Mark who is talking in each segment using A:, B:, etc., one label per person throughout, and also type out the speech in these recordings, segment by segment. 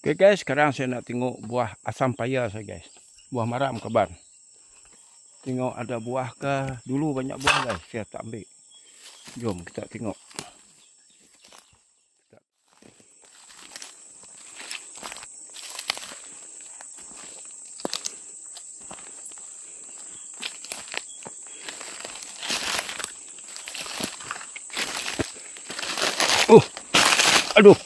A: Oke guys, sekarang saya nak tengok buah asam paya saya guys. Buah maram kabar. Tengok ada buah ke? Dulu banyak buah guys, saya tak ambil. Jom kita tengok. Oh, aduh.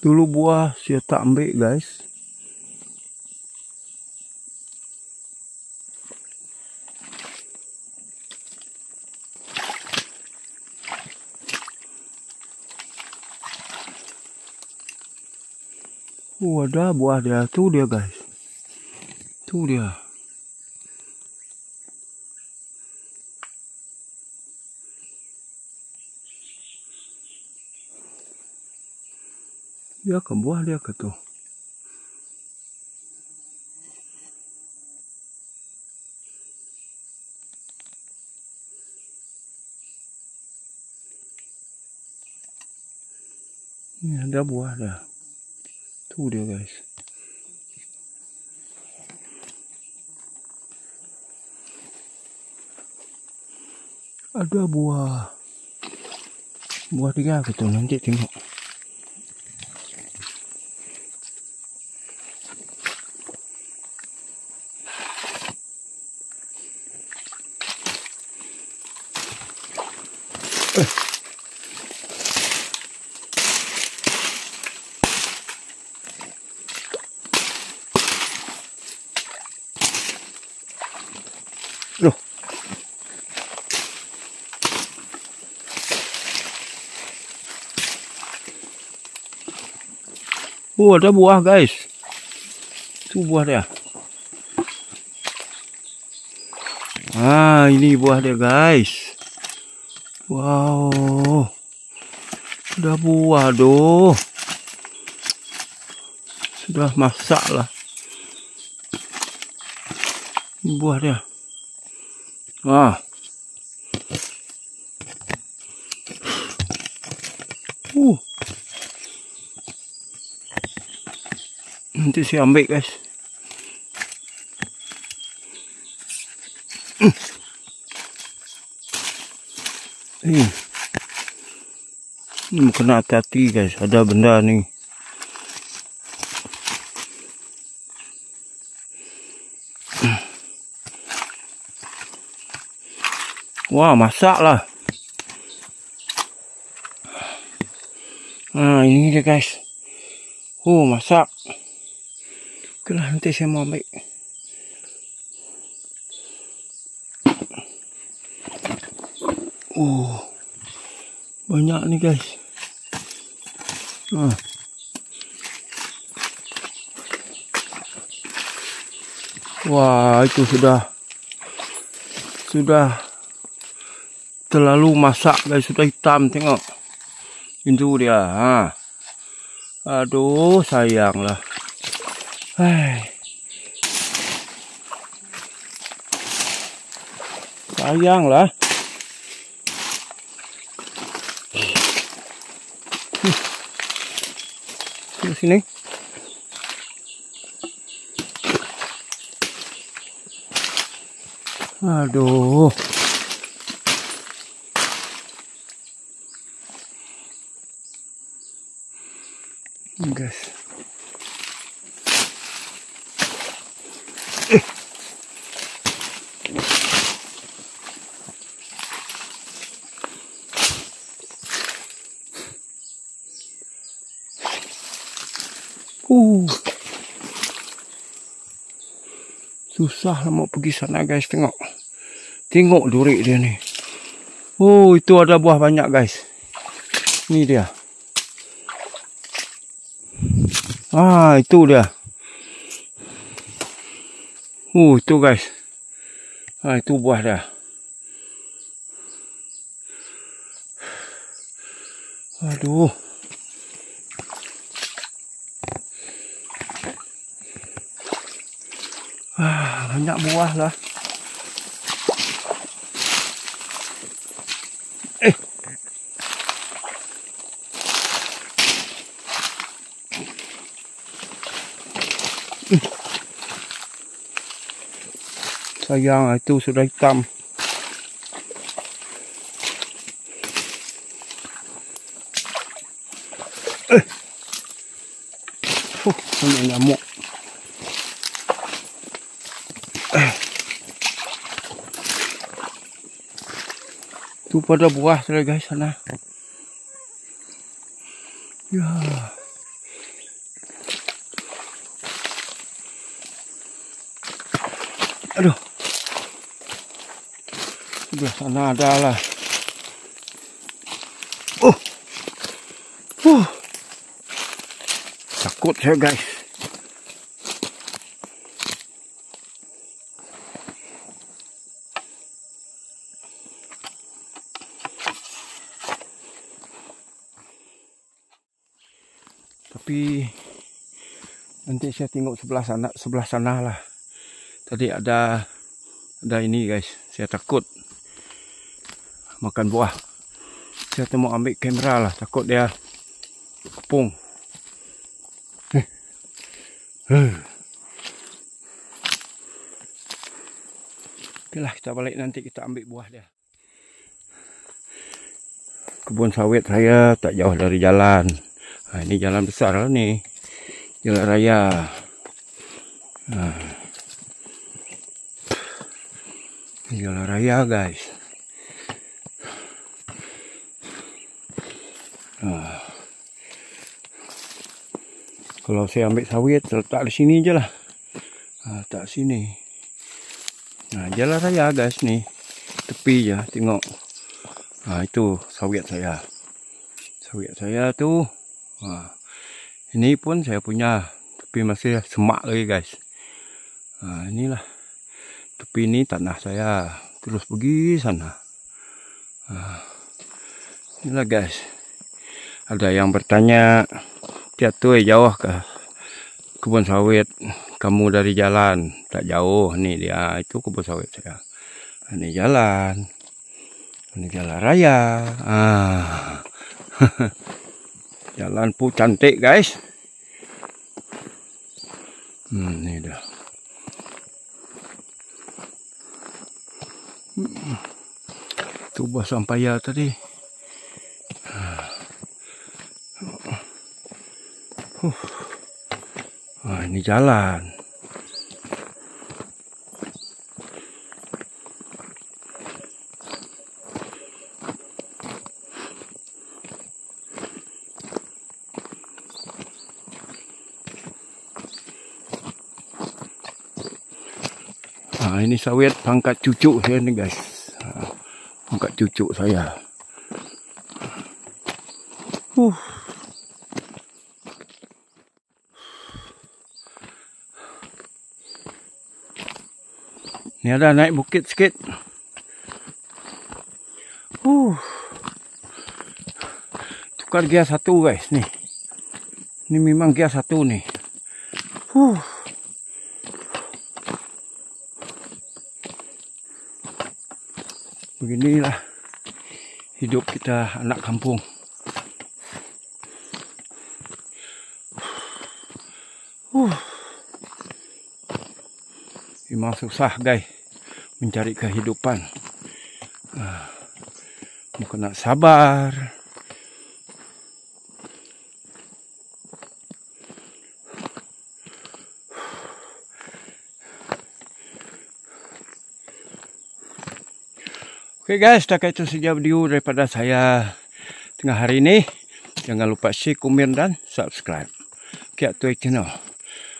A: Dulu buah saya tak ambil guys. Ada buah dia, tu dia guys. Tu dia. Dia ke buah dia ke tu? Ini ada buah dah. Tu dia guys. Ada buah. Buah dia ke tu? Nanti tengok. Loh. Oh, ada buah guys. Tu buah dia. Ah, ini buah dia guys. Wow. Ada buah doh. Sudah masak lah. Ini buah dia. Ah. Nanti saya ambil guys. Ini kena hati-hati guys. Ada benda ni. Wah, masak lah. Nah, ini dia guys. Oh, masak. Oke lah, nanti saya mau ambil. Banyak nih guys. Wah, itu sudah terlalu masak guys, sudah hitam, tengok. Itu dia. Aduh, sayang lah. Sayang lah. Sini. Aduh. Guys. Susah lah mau pergi sana guys, tengok. Tengok duri dia ni. Oh, itu ada buah banyak guys. Ini dia. Ah, itu dia. Itu guys. Itu buah dia. Aduh. Banyak buah lah. Sayang, itu sudah hitam. Banyak nyamuk. Tu pada buah saya guys sana. Ya. Aduh. Sebelah sana ada lah. Takut saya guys. Tapi nanti saya tengok sebelah sana lah. Tadi ada ini guys. Saya takut makan buah. Saya mau ambil kamera lah. Takut dia kepung. Oke lah, kita balik nanti kita ambil buah dia. Kebun sawit saya tak jauh dari jalan. Ini jalan besar lah ni. Jalan raya. Jalan raya guys. Kalau saya ambil sawit letak di sini je lah. Tak sini. Jalan raya guys ni. Tepi je tengok. Itu sawit saya. Sawit saya tu. Ini pun saya punya. Tapi masih semak lagi guys. Inilah. Tepi ni tanah saya. Terus pergi sana. Inilah guys. Ada yang bertanya. Tiap tu jauh ke kebun sawit kamu dari jalan? Tak jauh. Ni dia. Itu kebun sawit saya. Ini jalan. Ini jalan raya. Jalan pun cantik guys. Ni dah. Tu buah sampaya tadi. Ini jalan. Ini sawit pangkat cucuk saya ni guys. Pangkat cucuk saya. Ni ada naik bukit sikit. Tukar gear 1 guys ni. Ni memang gear 1 ni. Beginilah hidup kita anak kampung. Memang susah guys mencari kehidupan. Kena sabar. Oke guys, setakat itu saja video daripada saya tengah hari ini. Jangan lupa share, komen dan subscribe Kiat Toy Channel.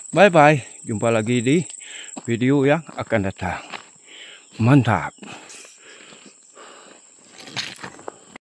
A: Bye bye. Jumpa lagi di video yang akan datang. Mantap.